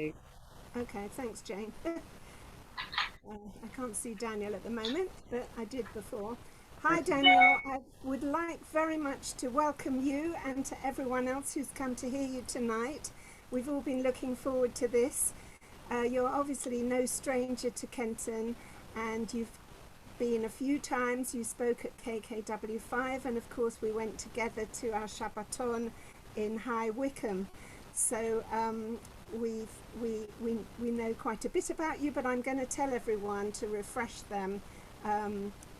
Okay, thanks, Jane. I can't see Daniel at the moment, but I did before. Hi, Daniel. I would like very much to welcome you and to everyone else who's come to hear you tonight. We've all been looking forward to this. You're obviously no stranger to Kenton, and you've been a few times. You spoke at KKW5, and of course, we went together to our Shabbaton in High Wycombe. So we know quite a bit about you, but I'm going to tell everyone to refresh them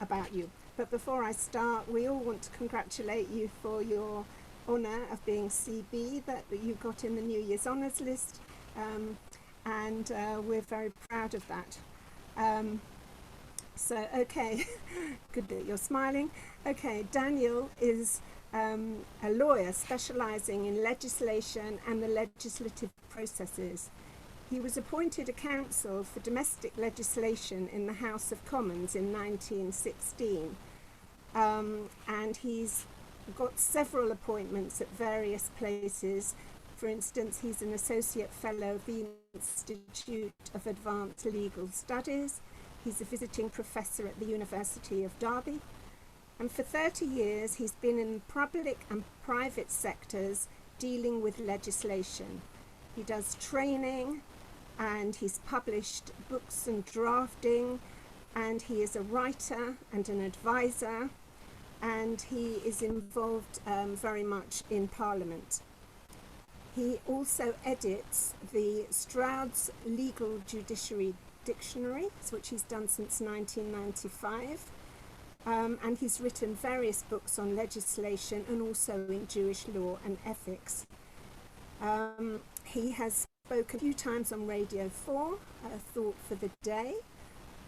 about you. But before I start, we all want to congratulate you for your honour of being CB that you got in the New Year's Honours list, and we're very proud of that. So, okay, good that you're smiling. Okay, Daniel is a lawyer specialising in legislation and the legislative processes. He was appointed a counsel for domestic legislation in the House of Commons in 1916, and he's got several appointments at various places. For instance, he's an associate fellow of the Institute of Advanced Legal Studies. He's a visiting professor at the University of Derby. And for 30 years, he's been in public and private sectors dealing with legislation. He does training, and he's published books and drafting, and he is a writer and an advisor, and he is involved very much in Parliament. He also edits the Stroud's Legal Judiciary Dictionary, which he's done since 1995. And he's written various books on legislation and also in Jewish law and ethics. He has spoken a few times on Radio 4, Thought for the Day,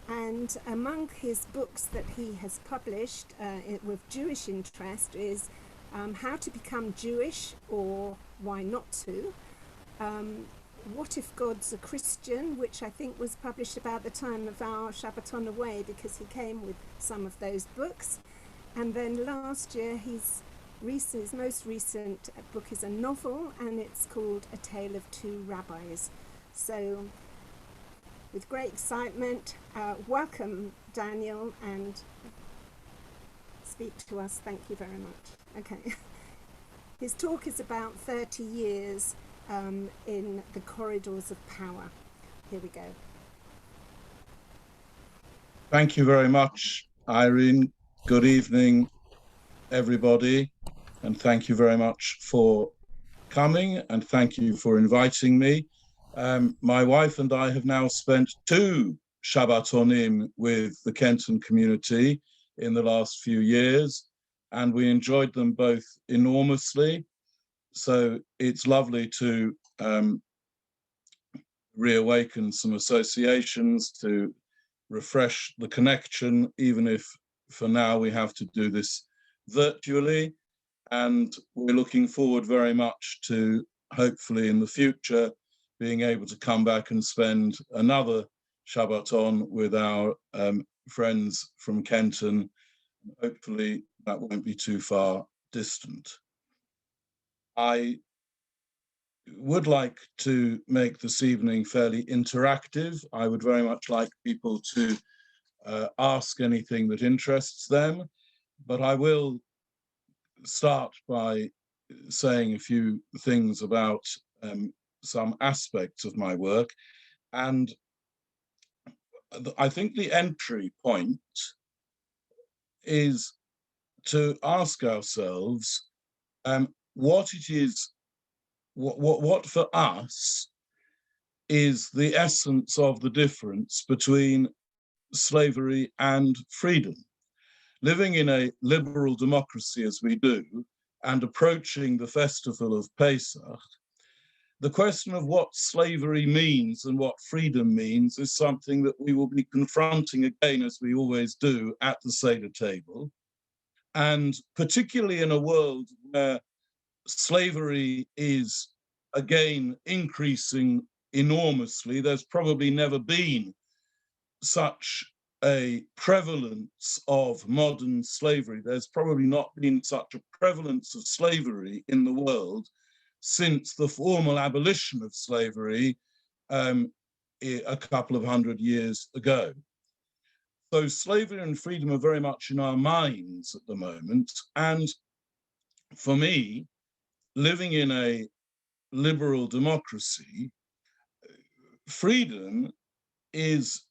and among his books that he has published with Jewish interest is How to Become Jewish or Why Not to, What If God's a Christian, which I think was published about the time of our Shabbaton away because he came with some of those books. And then last year his most recent book is a novel, and it's called A Tale of Two Rabbis. So with great excitement, welcome Daniel, and speak to us. Thank you very much. Okay. His talk is about 30 years in the corridors of power. Here we go. Thank you very much, Irene. Good evening, everybody, and thank you very much for coming, and thank you for inviting me. My wife and I have now spent 2 Shabbatonim with the Kenton community in the last few years, and we enjoyed them both enormously. So it's lovely to reawaken some associations, to refresh the connection, even if for now we have to do this virtually. And we're looking forward very much to, hopefully in the future, being able to come back and spend another Shabbaton with our friends from Kenton. Hopefully that won't be too far distant. I would like to make this evening fairly interactive. I would very much like people to ask anything that interests them, but I will start by saying a few things about some aspects of my work. And I think the entry point is to ask ourselves what it is, what for us is the essence of the difference between slavery and freedom. Living in a liberal democracy as we do, and approaching the festival of Pesach, the question of what slavery means and what freedom means is something that we will be confronting again, as we always do, at the Seder table. And particularly in a world where slavery is again increasing enormously, there's probably never been such a prevalence of modern slavery. There's probably not been such a prevalence of slavery in the world since the formal abolition of slavery a couple of hundred years ago. So slavery and freedom are very much in our minds at the moment. And for me, living in a liberal democracy, freedom is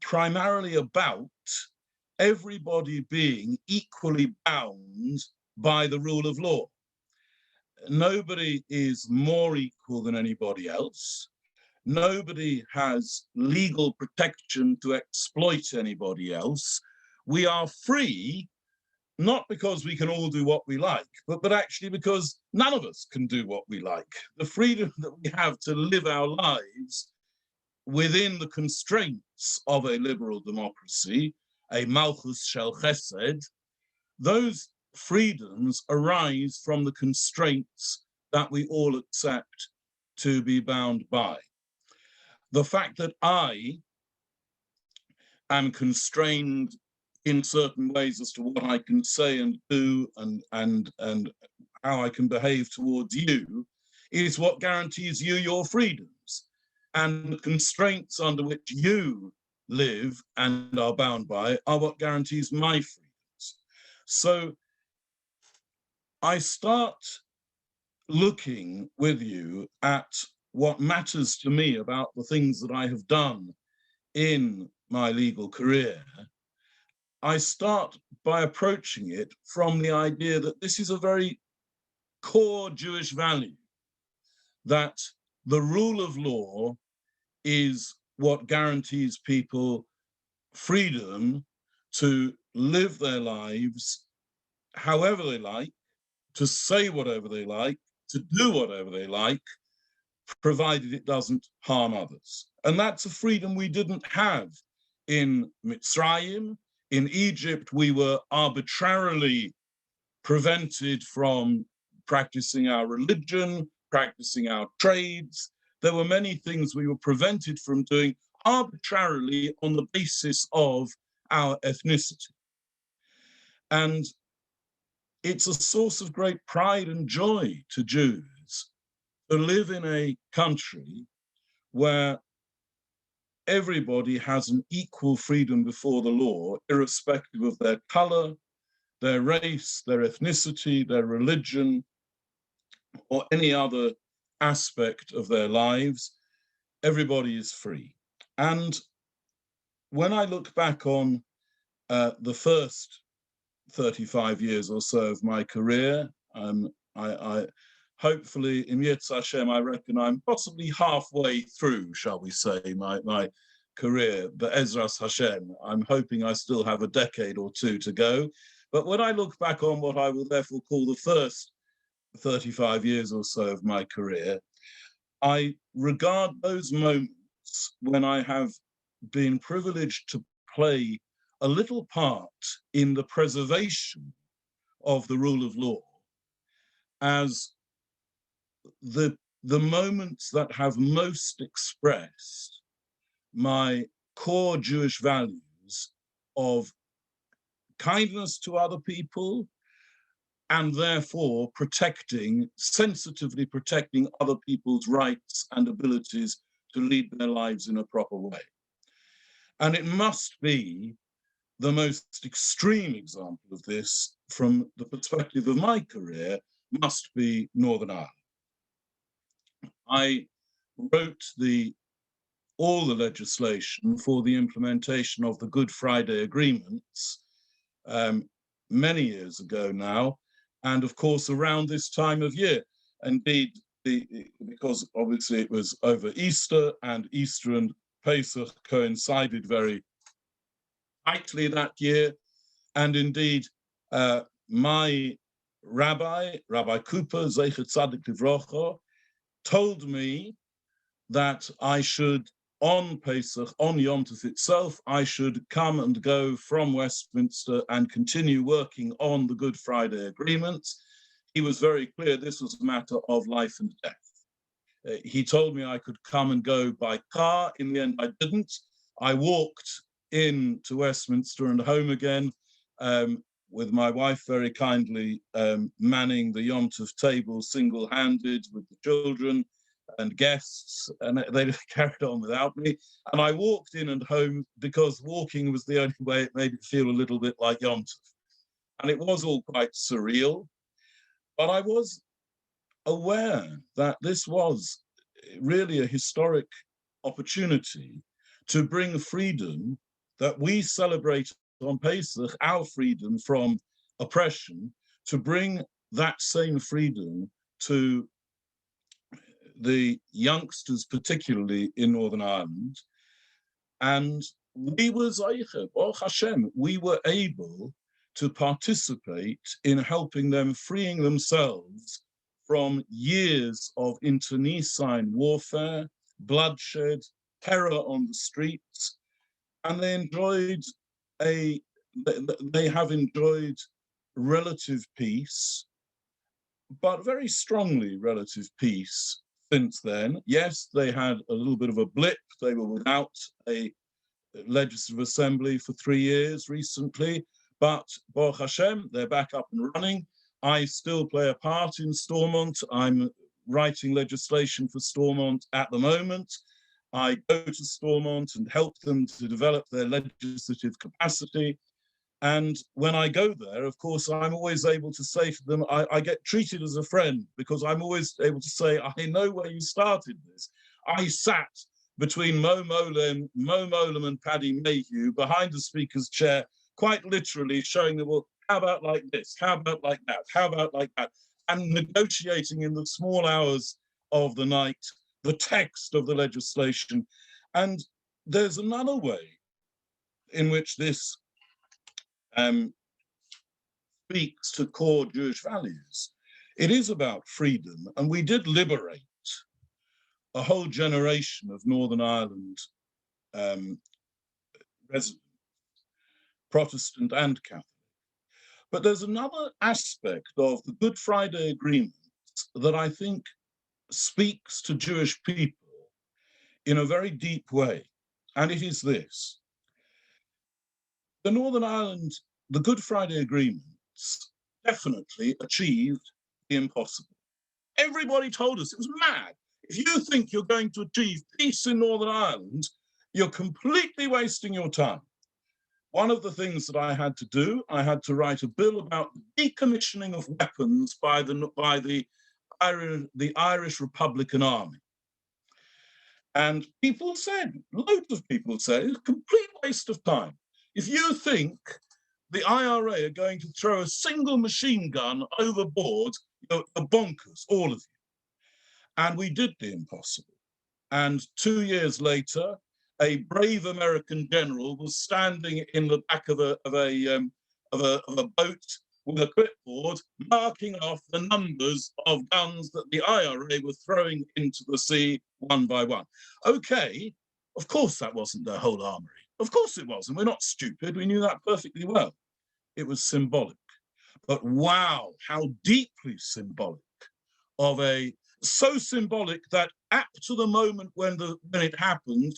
primarily about everybody being equally bound by the rule of law. Nobody is more equal than anybody else. Nobody has legal protection to exploit anybody else. We are free, not because we can all do what we like, but actually because none of us can do what we like. The freedom that we have to live our lives within the constraints of a liberal democracy, a Malchus Shel Chesed, those freedoms arise from the constraints that we all accept to be bound by. The fact that I am constrained in certain ways as to what I can say and do and how I can behave towards you is what guarantees you your freedoms. And the constraints under which you live and are bound by are what guarantees my freedoms. So I start looking with you at what matters to me about the things that I have done in my legal career. I start by approaching it from the idea that this is a very core Jewish value, that the rule of law is what guarantees people freedom to live their lives however they like, to say whatever they like, to do whatever they like, provided it doesn't harm others. And that's a freedom we didn't have in Mitzrayim. In Egypt, we were arbitrarily prevented from practicing our religion, practicing our trades. There were many things we were prevented from doing arbitrarily on the basis of our ethnicity. And it's a source of great pride and joy to Jews to live in a country where everybody has an equal freedom before the law, irrespective of their color, their race, their ethnicity, their religion, or any other aspect of their lives. Everybody is free. And when I look back on the first 35 years or so of my career, I hopefully, in Yetz Hashem, I reckon I'm possibly halfway through, shall we say, my career, but Ezras Hashem, I'm hoping I still have a decade or two to go. But when I look back on what I will therefore call the first 35 years or so of my career, I regard those moments when I have been privileged to play a little part in the preservation of the rule of law as the moments that have most expressed my core Jewish values of kindness to other people, and therefore sensitively protecting other people's rights and abilities to lead their lives in a proper way. And it must be the most extreme example of this from the perspective of my career must be Northern Ireland. I wrote all the legislation for the implementation of the Good Friday agreements many years ago now, and of course around this time of year. Indeed, because obviously it was over Easter, and Easter and Pesach coincided very tightly that year. And indeed, my Rabbi Cooper, Zecher Tzadik Livrocha, told me that I should, on Pesach, on Yom Tov itself, I should come and go from Westminster and continue working on the Good Friday agreements. He was very clear this was a matter of life and death. He told me I could come and go by car. In the end, I didn't. I walked into Westminster and home again, with my wife very kindly manning the Yom Tov table single-handed with the children, and guests, and they carried on without me. And I walked in and home because walking was the only way it made it feel a little bit like Yom Tov. And it was all quite surreal, but I was aware that this was really a historic opportunity to bring freedom that we celebrate on Pesach, our freedom from oppression, to bring that same freedom to the youngsters, particularly in Northern Ireland. And we were Zayche, Baruch Hashem, we were able to participate in helping them freeing themselves from years of internecine warfare, bloodshed, terror on the streets, and they have enjoyed relative peace, but very strongly relative peace since then. Yes, they had a little bit of a blip. They were without a legislative assembly for 3 years recently, but Baruch Hashem, they're back up and running. I still play a part in Stormont. I'm writing legislation for Stormont at the moment. I go to Stormont and help them to develop their legislative capacity. And when I go there, of course, I'm always able to say to them, I get treated as a friend because I'm always able to say, I know where you started this. I sat between Mo Molam and Paddy Mayhew behind the speaker's chair, quite literally showing them, well, how about like this? How about like that? How about like that? And negotiating in the small hours of the night the text of the legislation. And there's another way in which this speaks to core Jewish values. It is about freedom, and we did liberate a whole generation of Northern Ireland residents, Protestant and Catholic. But there's another aspect of the Good Friday Agreement that I think speaks to Jewish people in a very deep way, and it is this. The Northern Ireland, the Good Friday Agreements definitely achieved the impossible. Everybody told us it was mad. If you think you're going to achieve peace in Northern Ireland, you're completely wasting your time. One of the things that I had to do, I had to write a bill about the decommissioning of weapons by the Irish Republican Army. And people said, loads of people said, it's a complete waste of time. If you think the IRA are going to throw a single machine gun overboard, you're bonkers, all of you. And we did the impossible. And 2 years later, a brave American general was standing in the back of a boat with a clipboard, marking off the numbers of guns that the IRA were throwing into the sea one by one. Okay, of course that wasn't their whole armory. Of course it wasn't. We're not stupid. We knew that perfectly well. It was symbolic. But wow, how deeply symbolic so symbolic that up to the moment when it happened,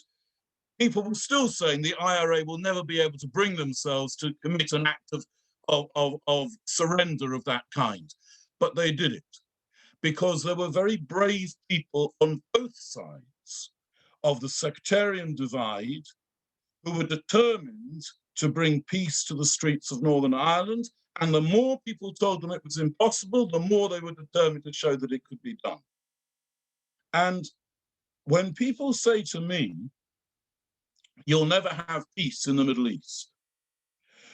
people were still saying the IRA will never be able to bring themselves to commit an act of surrender of that kind. But they did it because there were very brave people on both sides of the sectarian divide who were determined to bring peace to the streets of Northern Ireland. And the more people told them it was impossible, the more they were determined to show that it could be done. And when people say to me, you'll never have peace in the Middle East,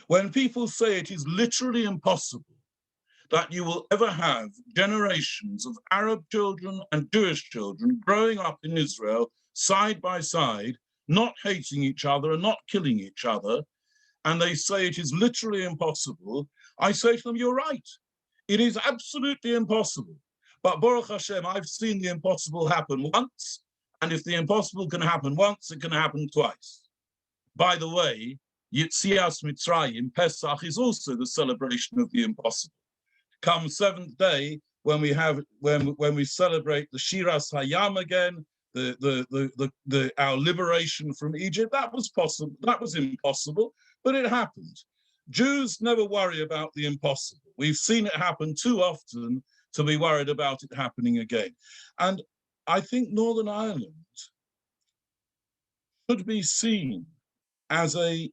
when people say it is literally impossible that you will ever have generations of Arab children and Jewish children growing up in Israel side by side, not hating each other and not killing each other, and they say it is literally impossible, I say to them, you're right. It is absolutely impossible. But Baruch Hashem, I've seen the impossible happen once, and if the impossible can happen once, it can happen twice. By the way, Yitzias Mitzrayim, Pesach, is also the celebration of the impossible. Come seventh day, when we celebrate the Shiras Hayam again, our liberation from Egypt, that was possible. That was impossible, but it happened. Jews never worry about the impossible. We've seen it happen too often to be worried about it happening again. And I think Northern Ireland should be seen as a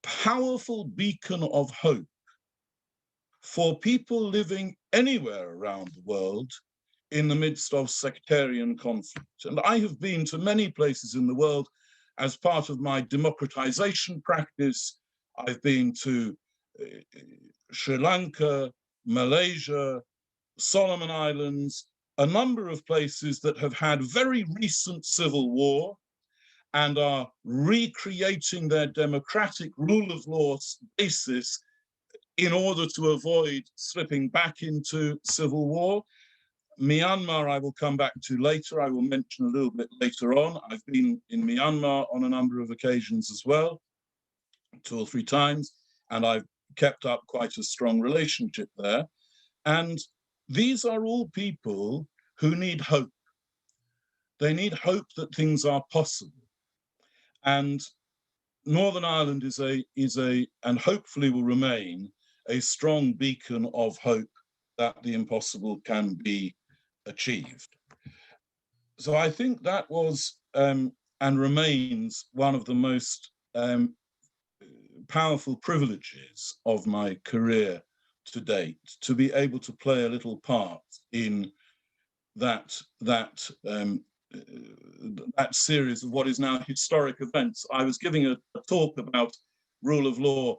powerful beacon of hope for people living anywhere around the world in the midst of sectarian conflict. And I have been to many places in the world as part of my democratization practice. I've been to Sri Lanka, Malaysia, Solomon Islands, a number of places that have had very recent civil war and are recreating their democratic rule of law basis in order to avoid slipping back into civil war. Myanmar, I will come back to later. I will mention a little bit later on. I've been in Myanmar on a number of occasions as well, 2 or 3 times, and I've kept up quite a strong relationship there. And these are all people who need hope. They need hope that things are possible. And Northern Ireland is and hopefully will remain, a strong beacon of hope that the impossible can be achieved. So I think that was and remains one of the most powerful privileges of my career to date, to be able to play a little part in that series of what is now historic events. I was giving a talk about rule of law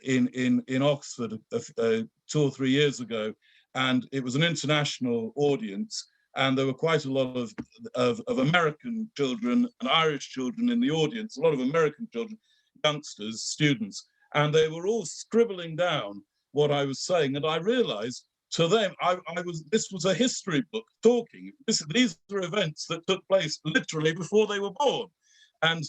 in Oxford 2 or 3 years ago, and it was an international audience, and there were quite a lot of American children and Irish children in the audience, a lot of American children, youngsters, students, and they were all scribbling down what I was saying, and I realized to them, this was a history book talking. These were events that took place literally before they were born. And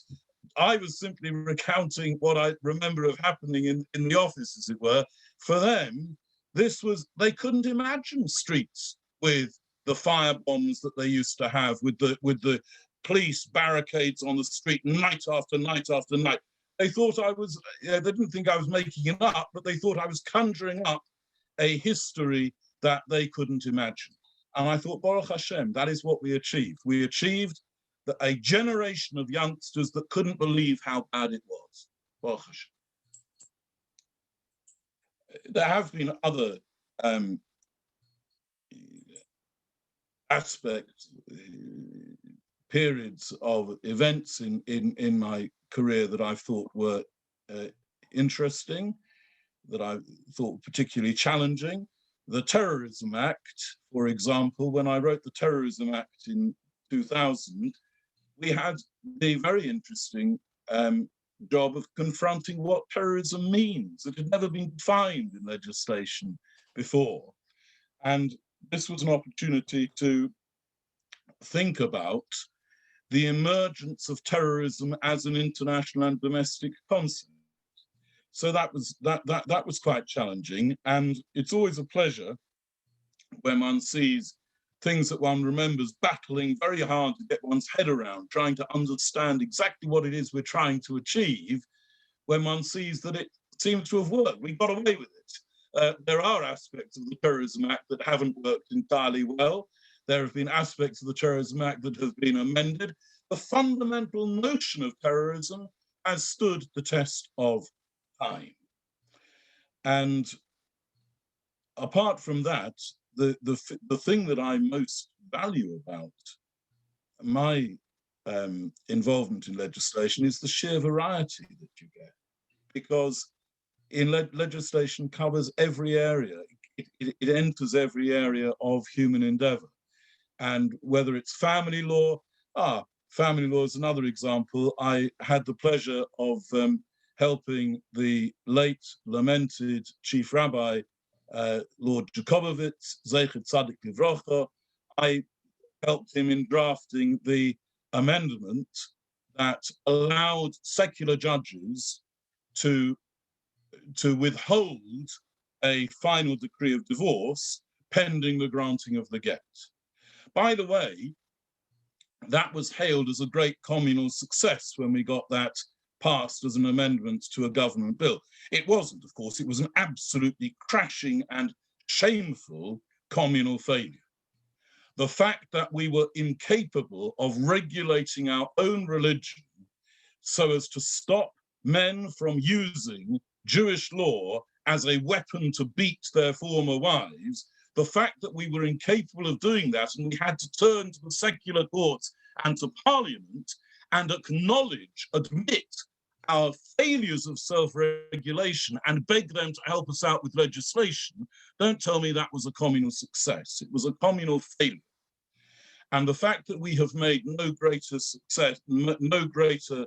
I was simply recounting what I remember of happening in the office, as it were. For them, they couldn't imagine streets with the fire bombs that they used to have, with the police barricades on the street night after night after night. They thought they didn't think I was making it up, but they thought I was conjuring up a history that they couldn't imagine. And I thought, Baruch Hashem, that is what we achieved. We achieved a generation of youngsters that couldn't believe how bad it was. Baruch Hashem. There have been other aspects, periods of events in my career that I thought were interesting, that I thought particularly challenging. The Terrorism Act, for example, when I wrote the Terrorism Act in 2000, we had the very interesting job of confronting what terrorism means. It had never been defined in legislation before. And this was an opportunity to think about the emergence of terrorism as an international and domestic concept. So that was quite challenging, and it's always a pleasure when one sees things that one remembers battling very hard to get one's head around, trying to understand exactly what it is we're trying to achieve, when one sees that it seems to have worked. We got away with it. There are aspects of the Terrorism Act that haven't worked entirely well. There have been aspects of the Terrorism Act that have been amended. The fundamental notion of terrorism has stood the test of time. And apart from that, the thing that I most value about my involvement in legislation is the sheer variety that you get, because legislation covers every area. It enters every area of human endeavor. And whether it's family law, family law is another example. I had the pleasure of helping the late lamented Chief Rabbi, Lord Jacobowitz, Zeichet Tzadik Livrocha. I helped him in drafting the amendment that allowed secular judges to withhold a final decree of divorce pending the granting of the get. By the way, that was hailed as a great communal success when we got that passed as an amendment to a government bill. It wasn't, of course, it was an absolutely crashing and shameful communal failure. The fact that we were incapable of regulating our own religion so as to stop men from using Jewish law as a weapon to beat their former wives, the fact that we were incapable of doing that and we had to turn to the secular courts and to Parliament and acknowledge, admit our failures of self-regulation and beg them to help us out with legislation, don't tell me that was a communal success. It was a communal failure. And the fact that we have made no greater success, no greater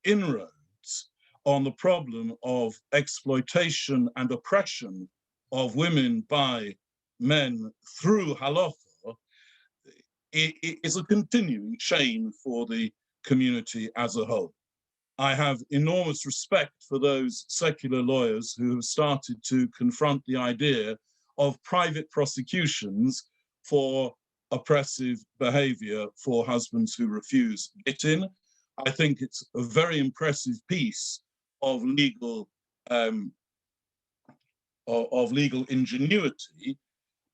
inroads on the problem of exploitation and oppression of women by men through halacha is a continuing shame for the community as a whole. I have enormous respect for those secular lawyers who have started to confront the idea of private prosecutions for oppressive behavior for husbands who refuse get-in. I think it's a very impressive piece of legal ingenuity,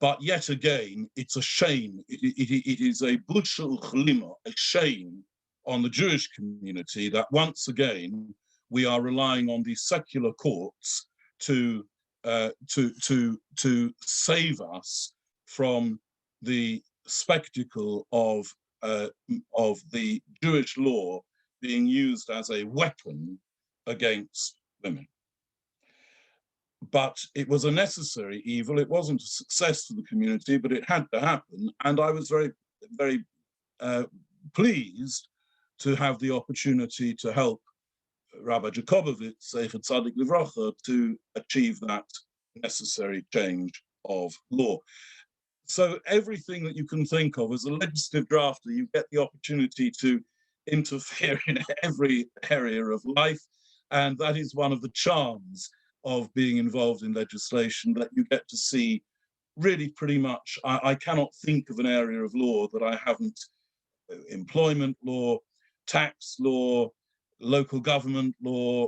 but yet again, it's a shame. It is a bushel chlima, a shame on the Jewish community that once again we are relying on the secular courts to save us from the spectacle of the Jewish law being used as a weapon against women. But it was a necessary evil. It wasn't a success for the community, but it had to happen. And I was very, very pleased to have the opportunity to help Rabbi Jacobowitz, Zecher Tzadik Livracha, to achieve that necessary change of law. So everything that you can think of as a legislative drafter, you get the opportunity to interfere in every area of life. And that is one of the charms of being involved in legislation, that you get to see really pretty much, I cannot think of an area of law that I haven't, employment law, tax law, local government law,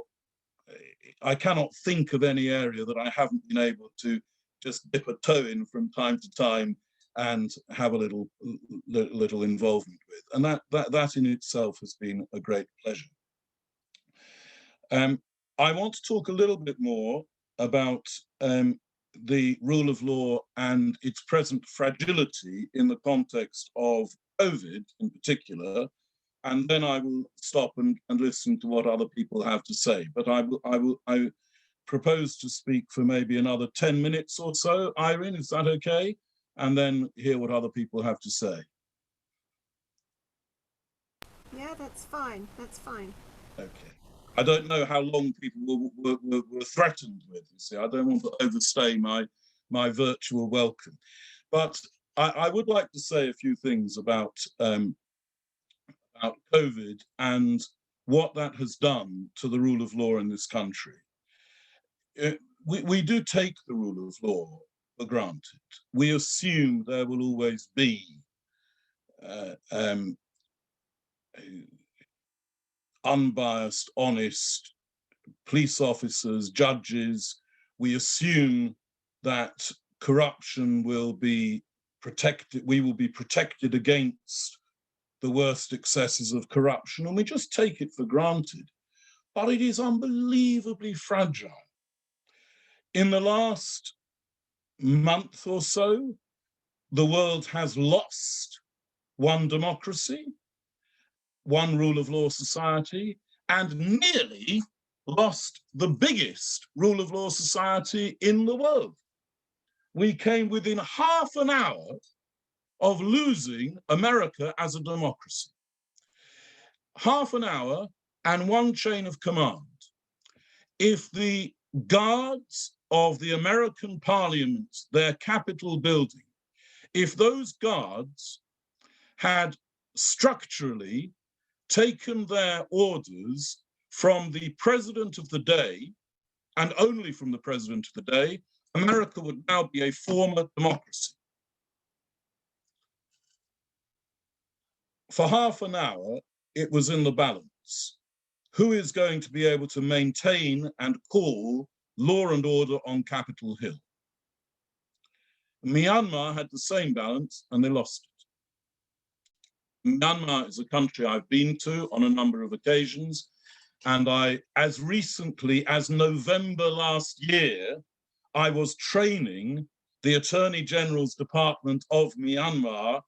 I cannot think of any area that I haven't been able to just dip a toe in from time to time and have a little involvement with. And that in itself has been a great pleasure. I want to talk a little bit more about the rule of law and its present fragility in the context of COVID in particular, and then I will stop and listen to what other people have to say. But I propose to speak for maybe another 10 minutes or so. Irene, is that okay? And then hear what other people have to say. Yeah, that's fine. That's fine. Okay. I don't know how long people were threatened with, you see. I don't want to overstay my virtual welcome. But I would like to say a few things about COVID and what that has done to the rule of law in this country. We do take the rule of law for granted. We assume there will always be unbiased, honest police officers, judges. We assume that corruption will be protected, we will be protected against the worst excesses of corruption, and we just take it for granted. But it is unbelievably fragile. In the last month or so, the world has lost one democracy, one rule of law society, and nearly lost the biggest rule of law society in the world. We came within half an hour of losing America as a democracy. Half an hour and one chain of command. If the guards of the American Parliament, their Capitol building, if those guards had structurally taken their orders from the president of the day, and only from the president of the day, America would now be a former democracy. For half an hour, it was in the balance. Who is going to be able to maintain and call law and order on Capitol Hill? Myanmar had the same balance and they lost it. Myanmar is a country I've been to on a number of occasions, and I, as recently as November last year, I was training the Attorney General's Department of Myanmar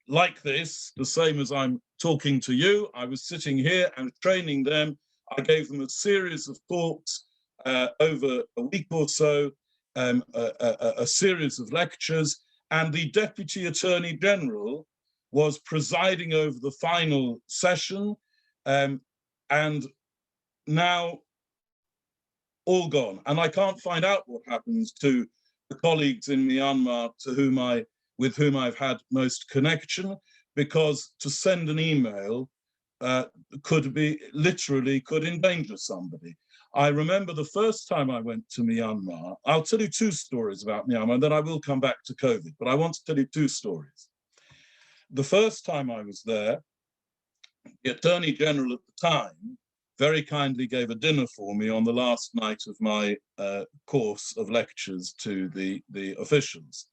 like this, the same as I'm talking to you. I was sitting here and training them. I gave them a series of talks over a week or so, a series of lectures, and the Deputy Attorney General was presiding over the final session, and now all gone. And I can't find out what happens to the colleagues in Myanmar with whom I've had most connection, because to send an email could endanger somebody. I remember the first time I went to Myanmar. I'll tell you two stories about Myanmar, and then I will come back to COVID, but I want to tell you two stories. The first time I was there, the Attorney General at the time very kindly gave a dinner for me on the last night of my course of lectures to the officials.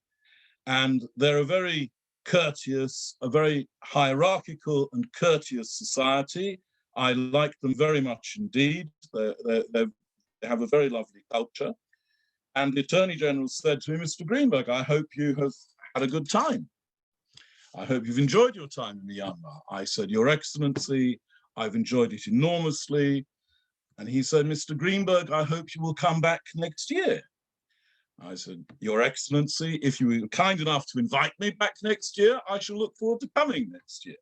And they're a very courteous, a very hierarchical and courteous society. I like them very much indeed. They have a very lovely culture. And the Attorney General said to me, Mr. Greenberg, I hope you have had a good time. I hope you've enjoyed your time in Myanmar. I said, Your Excellency, I've enjoyed it enormously. And he said, Mr. Greenberg, I hope you will come back next year. I said, Your Excellency, if you were kind enough to invite me back next year, I shall look forward to coming next year.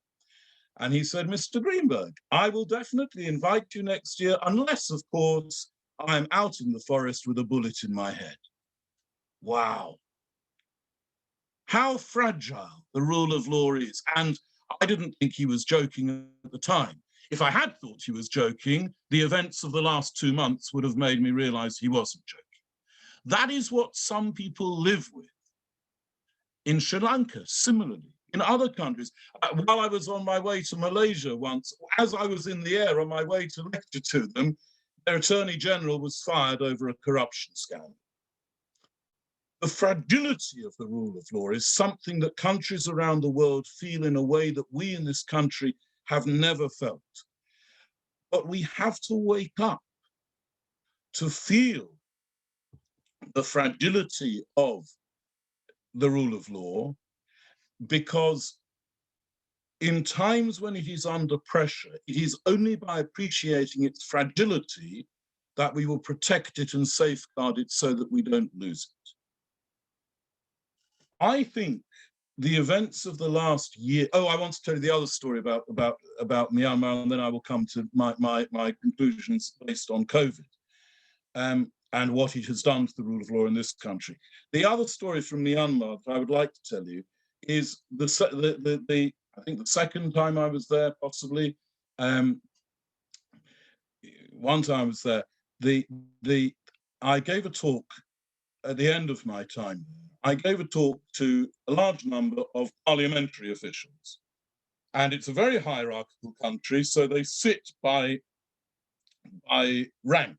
And he said, Mr. Greenberg, I will definitely invite you next year, unless, of course, I'm out in the forest with a bullet in my head. Wow. How fragile the rule of law is. And I didn't think he was joking at the time. If I had thought he was joking, the events of the last 2 months would have made me realize he wasn't joking. That is what some people live with. In Sri Lanka, similarly, in other countries. While I was on my way to Malaysia once, as I was in the air on my way to lecture to them, their Attorney General was fired over a corruption scandal. The fragility of the rule of law is something that countries around the world feel in a way that we in this country have never felt. But we have to wake up to feel the fragility of the rule of law, because in times when it is under pressure, it is only by appreciating its fragility that we will protect it and safeguard it so that we don't lose it. I think the events of the last year. Oh, I want to tell you the other story about Myanmar, and then I will come to my conclusions based on COVID and what it has done to the rule of law in this country. The other story from Myanmar that I would like to tell you is I think the second time I was there, possibly. One time I was there. I gave a talk at the end of my time. I gave a talk to a large number of parliamentary officials. And it's a very hierarchical country, so they sit by rank.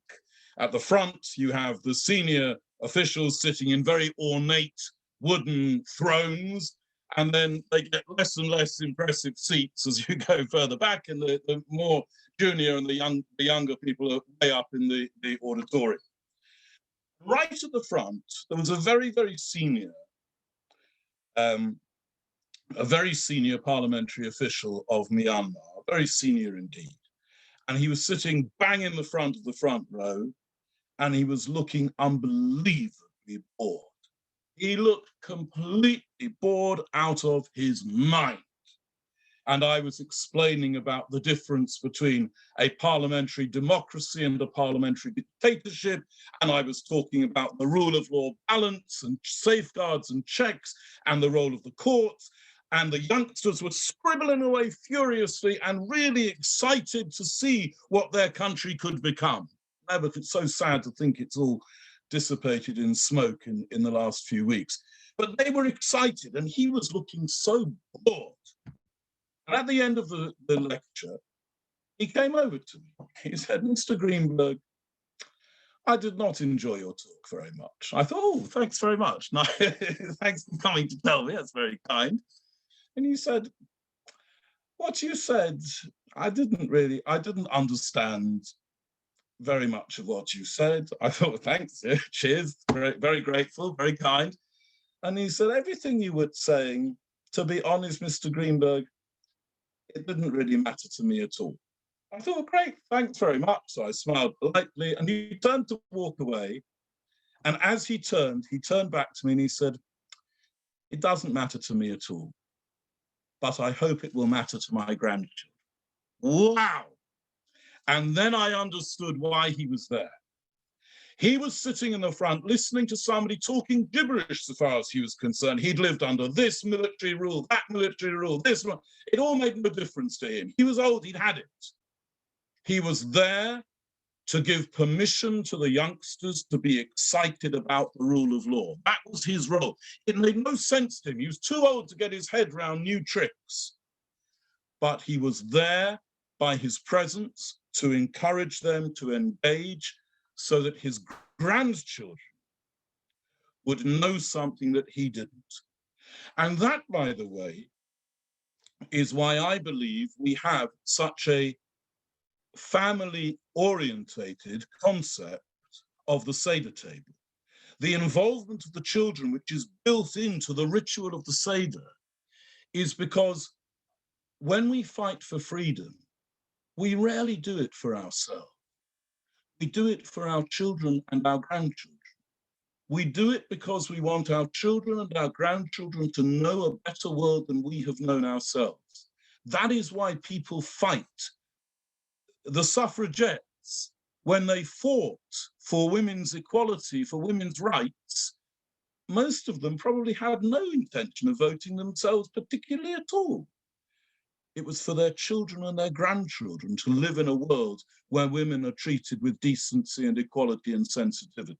At the front, you have the senior officials sitting in very ornate wooden thrones, and then they get less and less impressive seats as you go further back, and the more junior and the younger people are way up in the auditorium. Right at the front, there was a very, very senior parliamentary official of Myanmar, very senior indeed. And he was sitting bang in the front of the front row, and he was looking unbelievably bored. He looked completely bored out of his mind. And I was explaining about the difference between a parliamentary democracy and a parliamentary dictatorship. And I was talking about the rule of law balance and safeguards and checks and the role of the courts. And the youngsters were scribbling away furiously and really excited to see what their country could become. It's so sad to think it's all dissipated in smoke in the last few weeks. But they were excited, and he was looking so bored. And at the end of the lecture, he came over to me. He said, Mr. Greenberg, I did not enjoy your talk very much. I thought, oh, thanks very much. No, thanks for coming to tell me. That's very kind. And he said, what you said, I didn't understand very much of what you said. I thought, thanks, yeah, cheers, very grateful, very kind. And he said, everything you were saying, to be honest, Mr. Greenberg, it didn't really matter to me at all. I thought, great, thanks very much. So I smiled politely, and he turned to walk away. And as he turned back to me and he said, it doesn't matter to me at all, but I hope it will matter to my grandchildren. Wow. And then I understood why he was there. He was sitting in the front listening to somebody talking gibberish so far as he was concerned. He'd lived under this military rule, that military rule, this one. It all made no difference to him. He was old, he'd had it. He was there to give permission to the youngsters to be excited about the rule of law. That was his role. It made no sense to him. He was too old to get his head around new tricks. But he was there by his presence to encourage them to engage so that his grandchildren would know something that he didn't. And that, by the way, is why I believe we have such a family-orientated concept of the Seder table. The involvement of the children, which is built into the ritual of the Seder, is because when we fight for freedom, we rarely do it for ourselves. We do it for our children and our grandchildren. We do it because we want our children and our grandchildren to know a better world than we have known ourselves. That is why people fight. The suffragettes, when they fought for women's equality, for women's rights, most of them probably had no intention of voting themselves particularly at all. It was for their children and their grandchildren to live in a world where women are treated with decency and equality and sensitivity.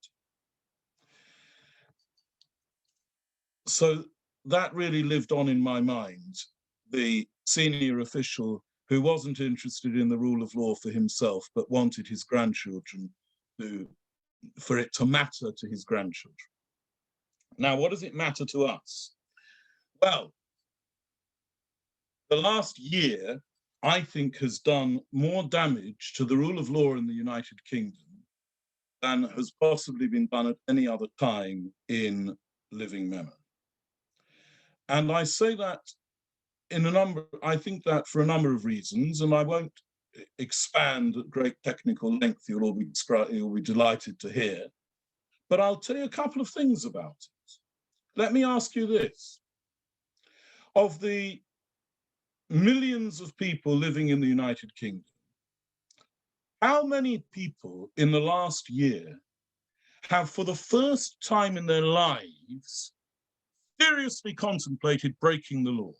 So that really lived on in my mind, the senior official who wasn't interested in the rule of law for himself, but wanted his grandchildren for it to matter to his grandchildren. Now, what does it matter to us? Well, the last year, I think, has done more damage to the rule of law in the United Kingdom than has possibly been done at any other time in living memory. And I say that I think that for a number of reasons, and I won't expand at great technical length, you'll be delighted to hear, but I'll tell you a couple of things about it. Let me ask you this. Of the millions of people living in the United Kingdom, how many people in the last year have, for the first time in their lives, seriously contemplated breaking the law?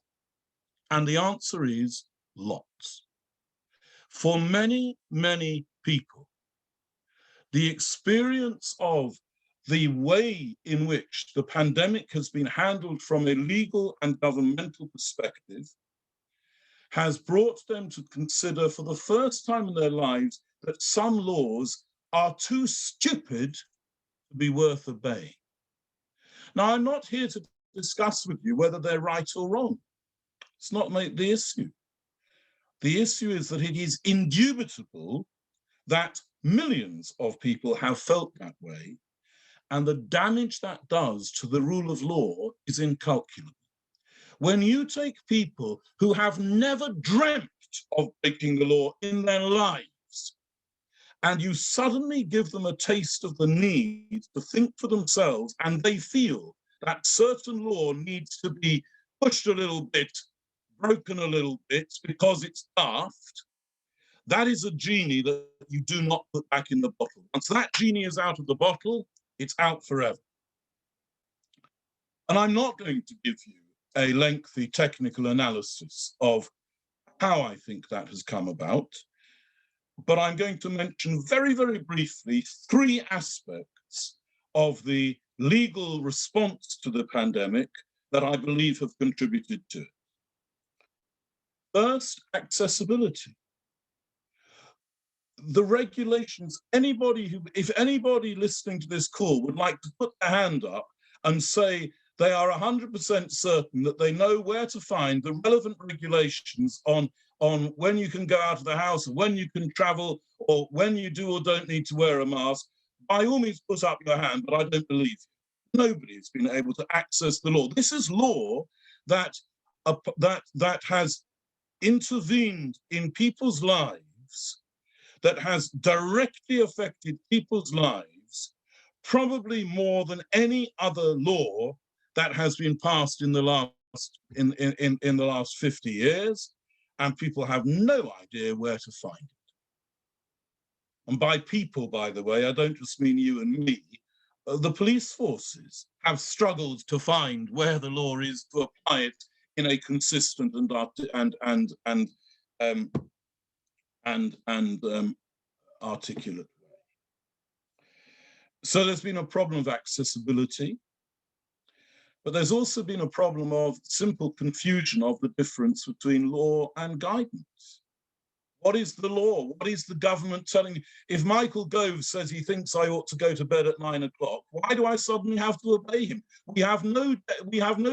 And the answer is lots. For many, many people, the experience of the way in which the pandemic has been handled from a legal and governmental perspective has brought them to consider for the first time in their lives that some laws are too stupid to be worth obeying. Now, I'm not here to discuss with you whether they're right or wrong. It's not the issue. The issue is that it is indubitable that millions of people have felt that way, and the damage that does to the rule of law is incalculable. When you take people who have never dreamt of breaking the law in their lives, and you suddenly give them a taste of the need to think for themselves, and they feel that certain law needs to be pushed a little bit, broken a little bit because it's daft, that is a genie that you do not put back in the bottle. Once that genie is out of the bottle, it's out forever. And I'm not going to give you a lengthy technical analysis of how I think that has come about, but I'm going to mention very, very briefly 3 aspects of the legal response to the pandemic that I believe have contributed to it. First, accessibility. the regulations, if anybody listening to this call would like to put their hand up and say they are 100% certain that they know where to find the relevant regulations on when you can go out of the house, when you can travel, or when you do or don't need to wear a mask, by all means put up your hand, but I don't believe you. Nobody has been able to access the law. This is law that has intervened in people's lives, that has directly affected people's lives, probably more than any other law that has been passed in the last 50 years, and people have no idea where to find it. And by people, by the way, I don't just mean you and me. The police forces have struggled to find where the law is to apply it in a consistent and articulate way. So there's been a problem of accessibility, but there's also been a problem of simple confusion of the difference between law and guidance. What is the law? What is the government telling you? If Michael Gove says he thinks I ought to go to bed at 9 o'clock, why do I suddenly have to obey him? We have no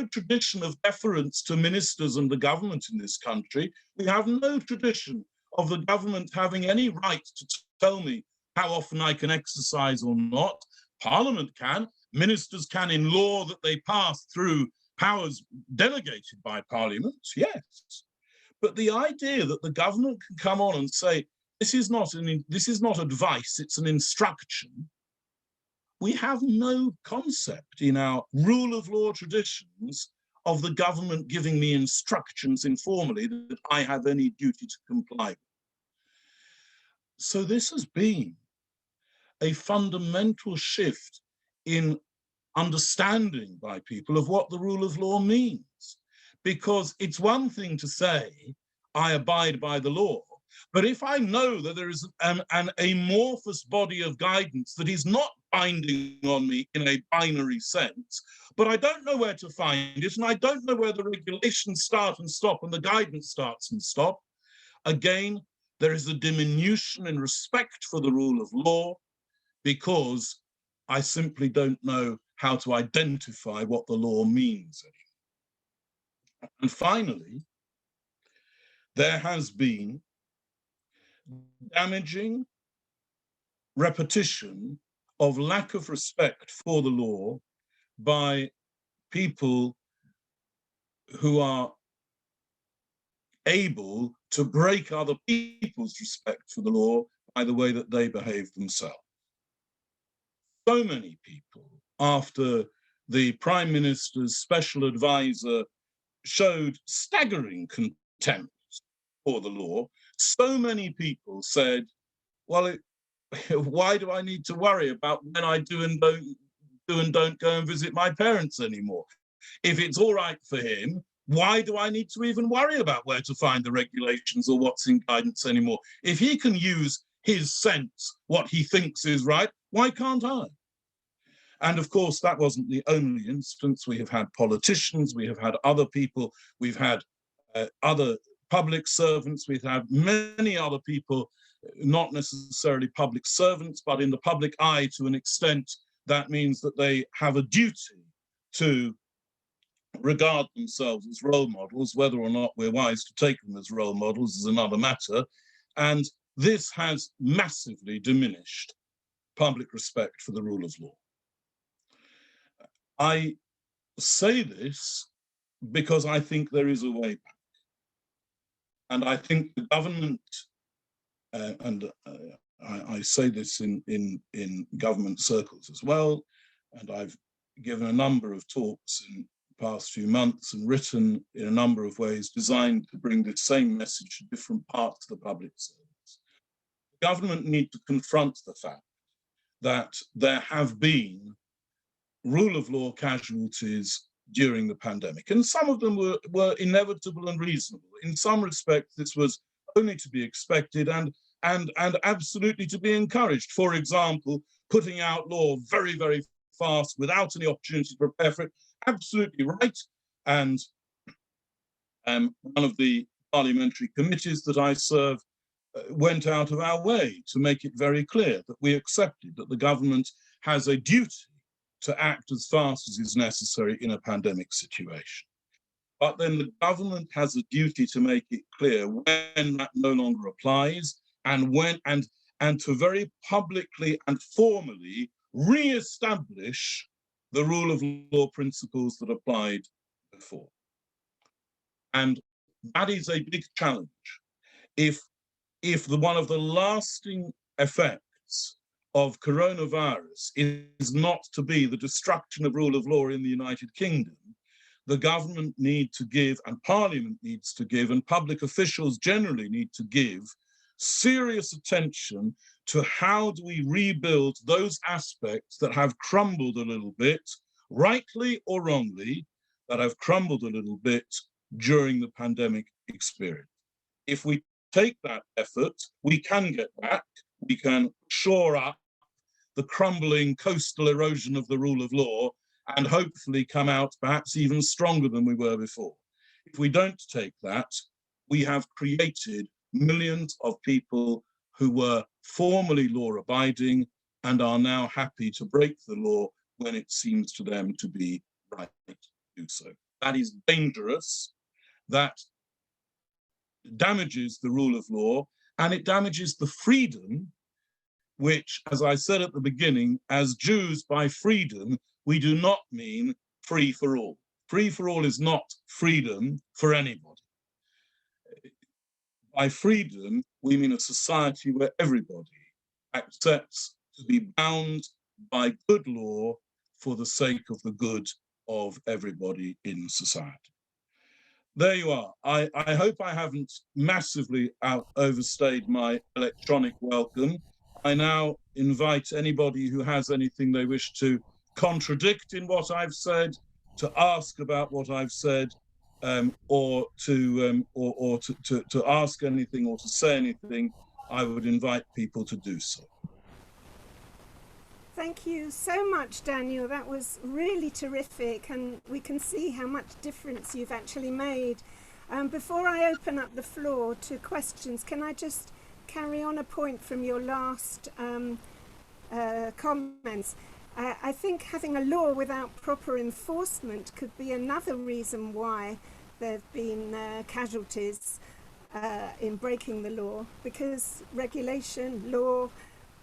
tradition of deference to ministers and the government in this country. We have no tradition of the government having any right to tell me how often I can exercise or not. Parliament can. Ministers can in law that they pass through powers delegated by Parliament, yes. But the idea that the government can come on and say, this is not advice, it's an instruction. We have no concept in our rule of law traditions of the government giving me instructions informally that I have any duty to comply with. So this has been a fundamental shift in understanding by people of what the rule of law means. Because it's one thing to say, I abide by the law, but if I know that there is an amorphous body of guidance that is not binding on me in a binary sense, but I don't know where to find it, and I don't know where the regulations start and stop and the guidance starts and stop, again, there is a diminution in respect for the rule of law because I simply don't know how to identify what the law means anymore. And finally, there has been damaging repetition of lack of respect for the law by people who are able to break other people's respect for the law by the way that they behave themselves. So many people, after the Prime Minister's special advisor showed staggering contempt for the law, so many people said, well, why do I need to worry about when I do and don't go and visit my parents anymore? If it's all right for him, why do I need to even worry about where to find the regulations or what's in guidance anymore? If he can use his sense, what he thinks is right, why can't I? And of course, that wasn't the only instance. We have had politicians, we have had other people, we've had other public servants, we've had many other people, not necessarily public servants, but in the public eye to an extent that means that they have a duty to regard themselves as role models. Whether or not we're wise to take them as role models is another matter. And this has massively diminished public respect for the rule of law. I say this because I think there is a way back. And I think the government, I say this in government circles as well, and I've given a number of talks in the past few months and written in a number of ways designed to bring the same message to different parts of the public service. The government need to confront the fact that there have been rule of law casualties during the pandemic, and some of them were inevitable and reasonable. In some respects, this was only to be expected and absolutely to be encouraged. For example, putting out law very, very fast without any opportunity to prepare for it, absolutely right. And one of the parliamentary committees that I serve went out of our way to make it very clear that we accepted that the government has a duty to act as fast as is necessary in a pandemic situation. But then the government has a duty to make it clear when that no longer applies, and when and to very publicly and formally re-establish the rule of law principles that applied before. And that is a big challenge. If one of the lasting effects of coronavirus is not to be the destruction of rule of law in the United Kingdom, the government need to give, and Parliament needs to give, and public officials generally need to give serious attention to how do we rebuild those aspects that have crumbled a little bit, rightly or wrongly, that have crumbled a little bit during the pandemic experience. If we take that effort, we can get back, we can shore up the crumbling coastal erosion of the rule of law and hopefully come out perhaps even stronger than we were before. If we don't take that, we have created millions of people who were formerly law-abiding and are now happy to break the law when it seems to them to be right to do so. That is dangerous. That damages the rule of law, and it damages the freedom, which, as I said at the beginning, as Jews, by freedom, we do not mean free for all. Free for all is not freedom for anybody. By freedom, we mean a society where everybody accepts to be bound by good law for the sake of the good of everybody in society. There you are. I hope I haven't massively overstayed my electronic welcome. I now invite anybody who has anything they wish to contradict in what I've said, to ask about what I've said, or to ask anything or to say anything. I would invite people to do so. Thank you so much, Daniel. That was really terrific, and we can see how much difference you've actually made. Before I open up the floor to questions, can I just carry on a point from your last comments? I think having a law without proper enforcement could be another reason why there have been casualties in breaking the law, because regulation, law,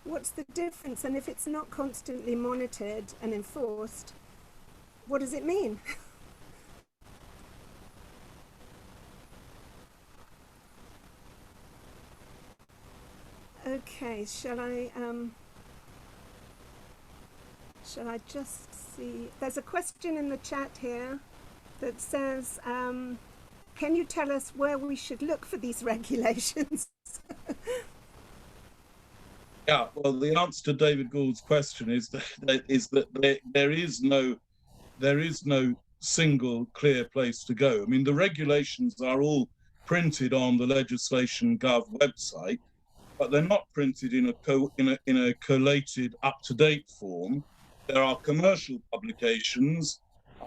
what's the difference? And if it's not constantly monitored and enforced, what does it mean? Okay, shall I just see? There's a question in the chat here that says, can you tell us where we should look for these regulations? Yeah, well, the answer to David Gould's question is that there is no single clear place to go. I mean, the regulations are all printed on the Legislation Gov website, but they're not printed in a collated, up-to-date form. There are commercial publications.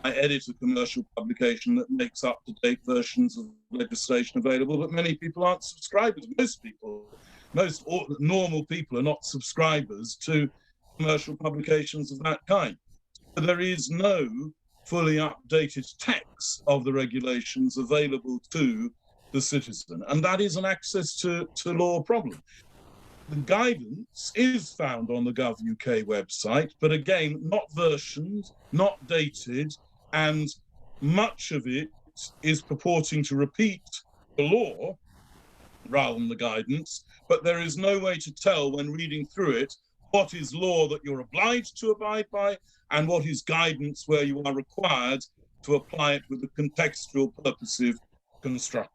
I edit a commercial publication that makes up-to-date versions of legislation available, but many people aren't subscribers. Most normal people are not subscribers to commercial publications of that kind. So there is no fully updated text of the regulations available to the citizen, and that is an access to law problem. The guidance is found on the Gov UK website, but again, not versioned, not dated, and much of it is purporting to repeat the law rather than the guidance, but there is no way to tell when reading through it what is law that you're obliged to abide by and what is guidance where you are required to apply it with a contextual purposive construction.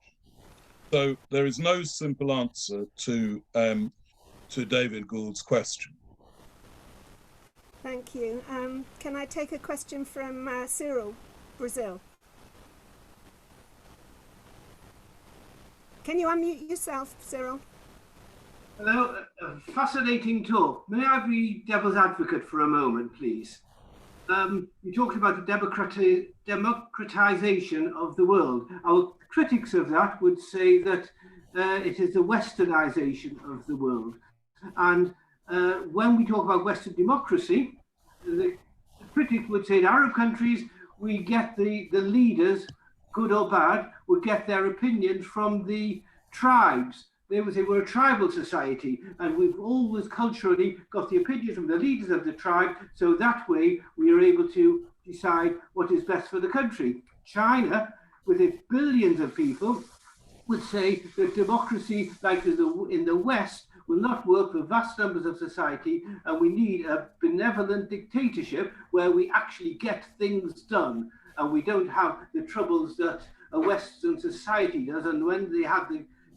So there is no simple answer to David Gould's question. Thank you. Can I take a question from Cyril, Brazil? Can you unmute yourself, Cyril? Hello, fascinating talk. May I be devil's advocate for a moment, please? You talked about the democratization of the world. Our critics of that would say that it is the westernization of the world. And when we talk about Western democracy, the critic would say in Arab countries, we get the leaders, good or bad, would get their opinions from the tribes. They would say we're a tribal society, and we've always culturally got the opinions from the leaders of the tribe, so that way we are able to decide what is best for the country. China, with its billions of people, would say that democracy, like in the West, will not work for vast numbers of society, and we need a benevolent dictatorship where we actually get things done, and we don't have the troubles that a Western society does. And when they had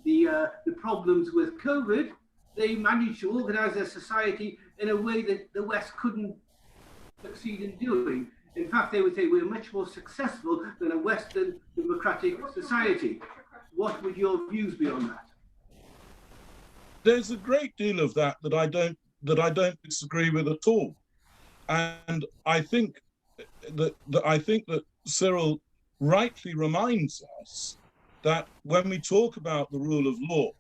the problems with COVID, they managed to organize their society in a way that the West couldn't succeed in doing. In fact, they would say we're much more successful than a Western democratic society. What would your views be on that? There's a great deal of that I don't disagree with at all, and I think that Cyril rightly reminds us that when we talk about the rule of law,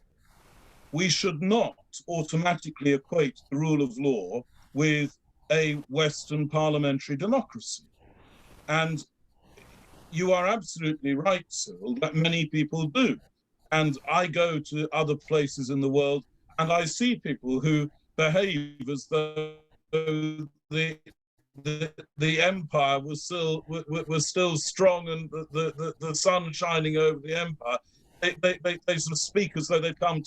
we should not automatically equate the rule of law with a Western parliamentary democracy. And you are absolutely right, Cyril, that many people do. And I go to other places in the world and I see people who behave as though the empire was still strong and the sun shining over the empire. They sort of speak as though they've come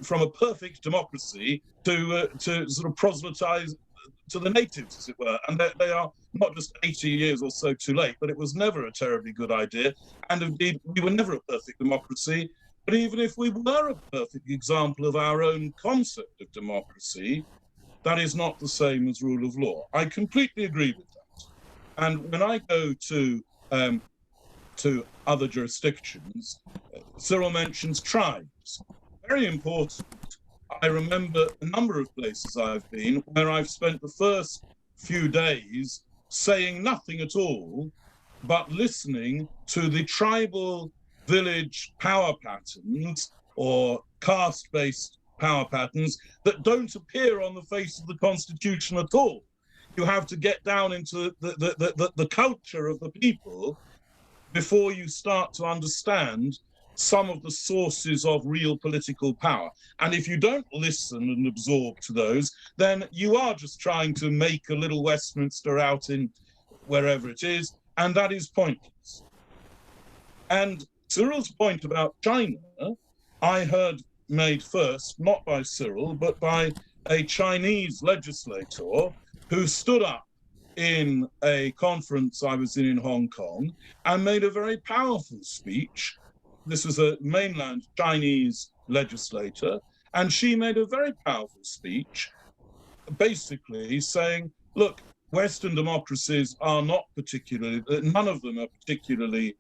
from a perfect democracy to sort of proselytize to the natives, as it were. And they are not just 80 years or so too late, but it was never a terribly good idea. And indeed, we were never a perfect democracy. But even if we were a perfect example of our own concept of democracy, that is not the same as rule of law. I completely agree with that. And when I go to other jurisdictions, Cyril mentions tribes. Very important. I remember a number of places I've been where I've spent the first few days saying nothing at all, but listening to the tribal village power patterns or caste-based power patterns that don't appear on the face of the Constitution at all. You have to get down into the culture of the people before you start to understand some of the sources of real political power. And if you don't listen and absorb to those, then you are just trying to make a little Westminster out in wherever it is, and that is pointless. And Cyril's point about China, I heard made first, not by Cyril, but by a Chinese legislator who stood up in a conference I was in Hong Kong and made a very powerful speech. This was a mainland Chinese legislator, and she made a very powerful speech, basically saying, look, Western democracies are not particularly, none of them are particularly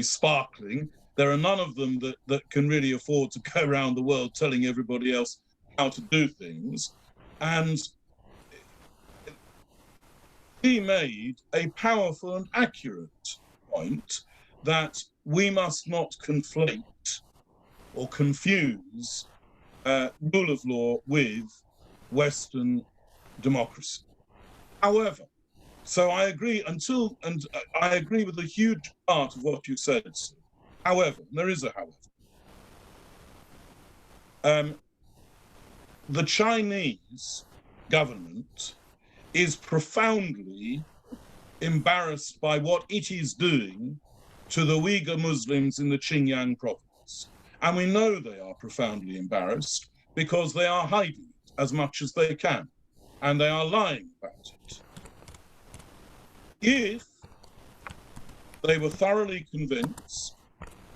sparkling. There are none of them that can really afford to go around the world telling everybody else how to do things. And he made a powerful and accurate point that we must not conflate or confuse rule of law with Western democracy. However, so I agree I agree with a huge part of what you said. However, there is a however. The Chinese government is profoundly embarrassed by what it is doing to the Uyghur Muslims in the Xinjiang province. And we know they are profoundly embarrassed because they are hiding it as much as they can, and they are lying about it. If they were thoroughly convinced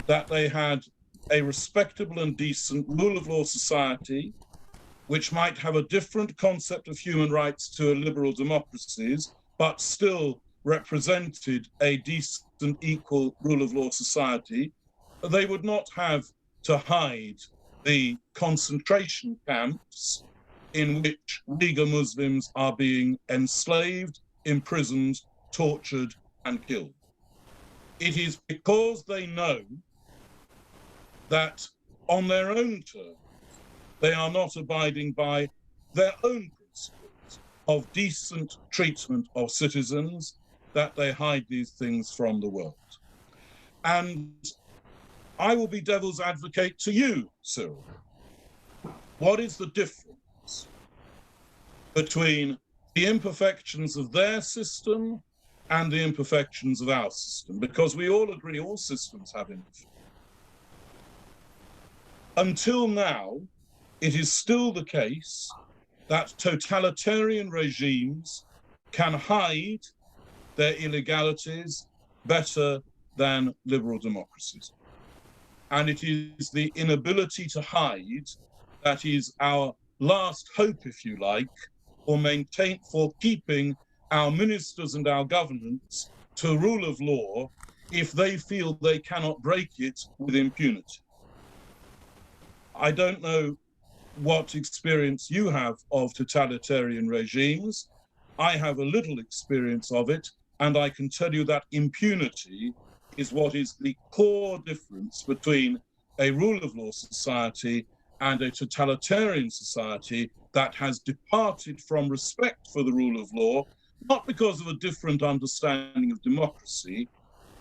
that they had a respectable and decent rule of law society, which might have a different concept of human rights to liberal democracies, but still represented a decent, equal rule of law society, they would not have to hide the concentration camps in which Uyghur Muslims are being enslaved, imprisoned, tortured, and killed. It is because they know that on their own terms, they are not abiding by their own principles of decent treatment of citizens, that they hide these things from the world. And I will be devil's advocate to you, Cyril. What is the difference between the imperfections of their system and the imperfections of our system? Because we all agree all systems have imperfections. Until now, it is still the case that totalitarian regimes can hide their illegalities better than liberal democracies. And it is the inability to hide that is our last hope, if you like, for keeping our ministers and our governments to rule of law if they feel they cannot break it with impunity. I don't know what experience you have of totalitarian regimes. I have a little experience of it, and I can tell you that impunity is what is the core difference between a rule of law society and a totalitarian society that has departed from respect for the rule of law, not because of a different understanding of democracy,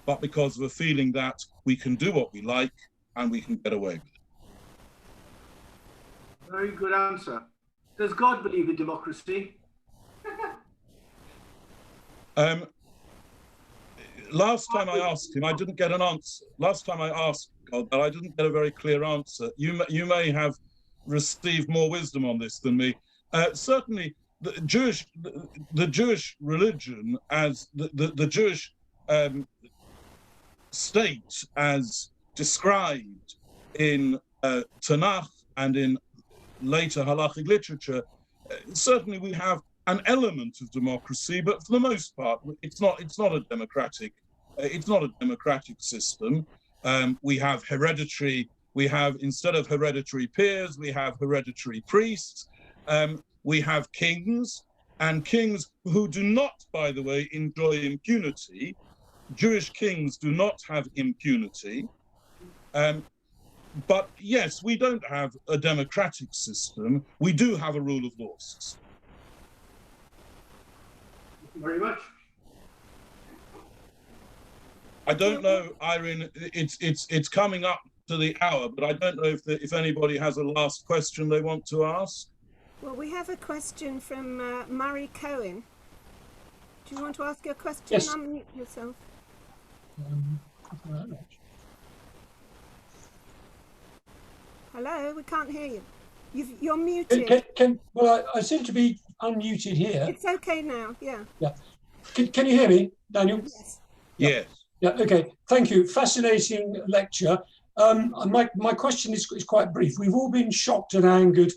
but because of a feeling that we can do what we like and we can get away with it. Very good answer. Does God believe in democracy? Last time I asked him, I didn't get an answer. Last time I asked God, but I didn't get a very clear answer. You may have received more wisdom on this than me. Certainly, the Jewish religion, as the Jewish state, as described in Tanakh and in later halachic literature, certainly we have an element of democracy, but for the most part, it's not a democratic system. We have hereditary. We have, instead of hereditary peers, we have hereditary priests. We have kings, and kings who do not, by the way, enjoy impunity. Jewish kings do not have impunity. But yes, we don't have a democratic system. We do have a rule of law system. Very much. I don't know, Irene. It's coming up to the hour, but I don't know if anybody has a last question they want to ask. Well, we have a question from Murray Cohen. Do you want to ask your question? Yes. Unmute yourself. Hello, we can't hear you. You're muted. Well, I seem to be unmuted here. It's okay now, yeah. Yeah. Can you hear me, Daniel? Yes. Yes. Yeah, okay. Thank you. Fascinating lecture. My question is quite brief. We've all been shocked and angered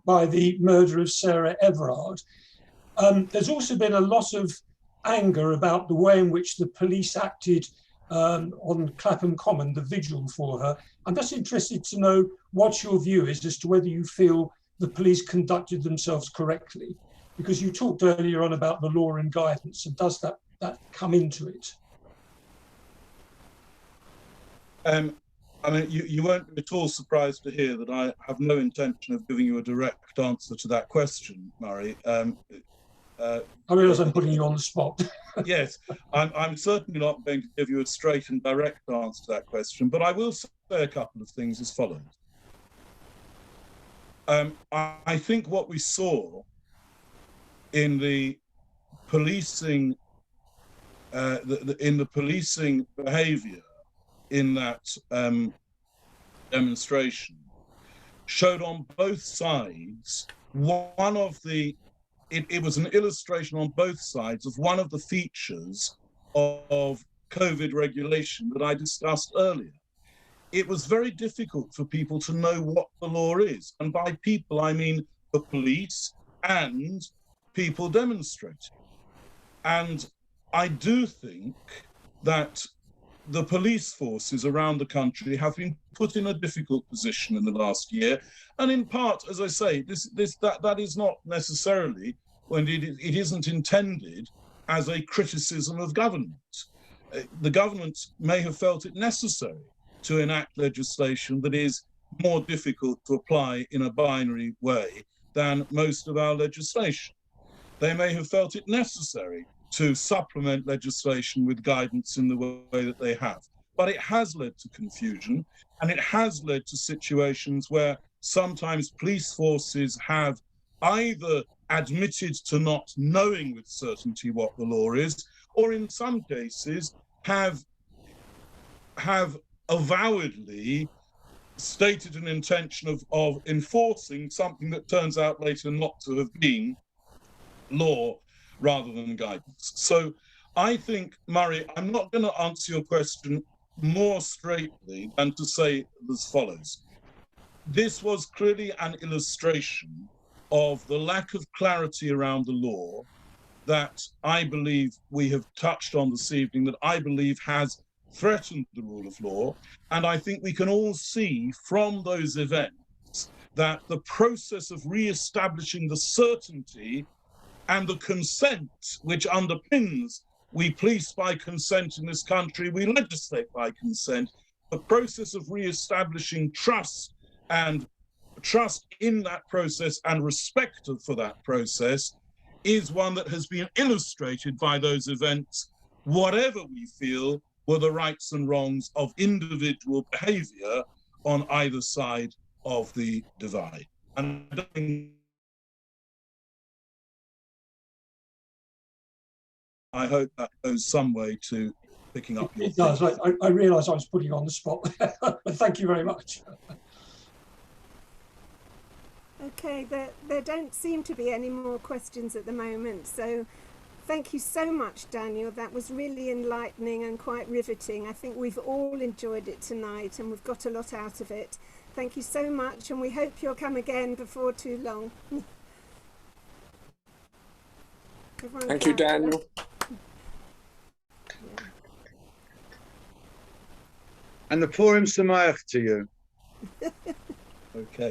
by the murder of Sarah Everard. There's also been a lot of anger about the way in which the police acted on Clapham Common, the vigil for her. I'm just interested to know what your view is as to whether you feel the police conducted themselves correctly, because you talked earlier on about the law and guidance, and does that come into it? I mean, you won't be at all surprised to hear that I have no intention of giving you a direct answer to that question, Murray. I realise I'm putting you on the spot. Yes, I'm certainly not going to give you a straight and direct answer to that question, but I will say a couple of things as follows. I think what we saw in the policing, in the policing behaviour in that demonstration showed on both sides one of the. It was an illustration on both sides of one of the features of COVID regulation that I discussed earlier. It was very difficult for people to know what the law is. And by people, I mean the police and people demonstrating. And I do think that the police forces around the country have been put in a difficult position in the last year. And in part, as I say, that is not necessarily, when it isn't intended as a criticism of government. the government may have felt it necessary to enact legislation that is more difficult to apply in a binary way than most of our legislation. They may have felt it necessary to supplement legislation with guidance in the way that they have. But it has led to confusion, and it has led to situations where sometimes police forces have either admitted to not knowing with certainty what the law is, or in some cases have avowedly stated an intention of enforcing something that turns out later not to have been law rather than guidance. So I think, Murray, I'm not going to answer your question more straightly than to say as follows. This was clearly an illustration of the lack of clarity around the law that I believe we have touched on this evening, that I believe has threatened the rule of law. And I think we can all see from those events that the process of re-establishing the certainty and the consent which underpins, we police by consent in this country, we legislate by consent, the process of re-establishing trust and trust in that process and respect for that process is one that has been illustrated by those events, whatever we feel were the rights and wrongs of individual behavior on either side of the divide. And I don't think, I hope that goes some way to picking up your It does. I realise I was putting you on the spot. Thank you very much. Okay, there don't seem to be any more questions at the moment. So thank you so much, Daniel. That was really enlightening and quite riveting. I think we've all enjoyed it tonight and we've got a lot out of it. Thank you so much, and we hope you'll come again before too long. Thank you, Daniel. And the Purim Sameach to you. Okay.